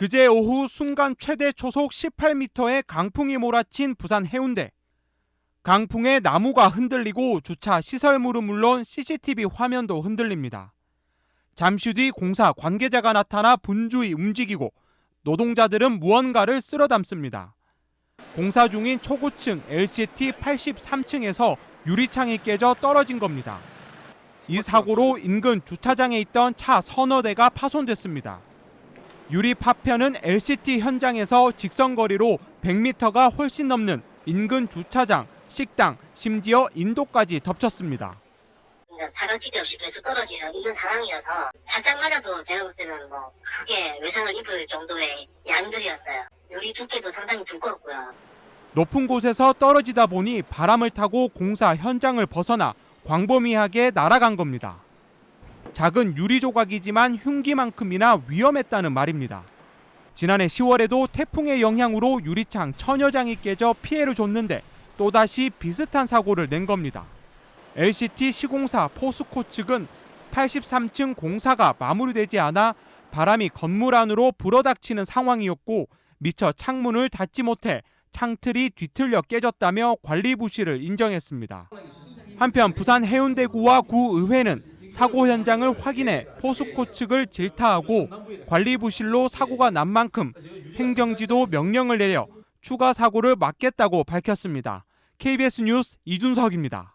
그제 오후 순간 최대 초속 18m의 강풍이 몰아친 부산 해운대. 강풍에 나무가 흔들리고 주차 시설물은 물론 CCTV 화면도 흔들립니다. 잠시 뒤 공사 관계자가 나타나 분주히 움직이고 노동자들은 무언가를 쓸어 담습니다. 공사 중인 초고층 LCT 83층에서 유리창이 깨져 떨어진 겁니다. 이 사고로 인근 주차장에 있던 차 서너 대가 파손됐습니다. 유리 파편은 LCT 현장에서 직선거리로 100m가 훨씬 넘는 인근 주차장, 식당, 심지어 인도까지 덮쳤습니다. 사각지대 없이 계속 떨어져 있는 상황이어서 살짝 맞아도 제가 볼 때는 크게 외상을 입을 정도의 양들이었어요. 유리 두께도 상당히 두껍고요. 높은 곳에서 떨어지다 보니 바람을 타고 공사 현장을 벗어나 광범위하게 날아간 겁니다. 작은 유리 조각이지만 흉기만큼이나 위험했다는 말입니다. 지난해 10월에도 태풍의 영향으로 유리창 천여 장이 깨져 피해를 줬는데 또다시 비슷한 사고를 낸 겁니다. LCT 시공사 포스코 측은 83층 공사가 마무리되지 않아 바람이 건물 안으로 불어닥치는 상황이었고 미처 창문을 닫지 못해 창틀이 뒤틀려 깨졌다며 관리 부실을 인정했습니다. 한편 부산 해운대구와 구의회는 사고 현장을 확인해 포스코 측을 질타하고 관리 부실로 사고가 난 만큼 행정지도 명령을 내려 추가 사고를 막겠다고 밝혔습니다. KBS 뉴스 이준석입니다.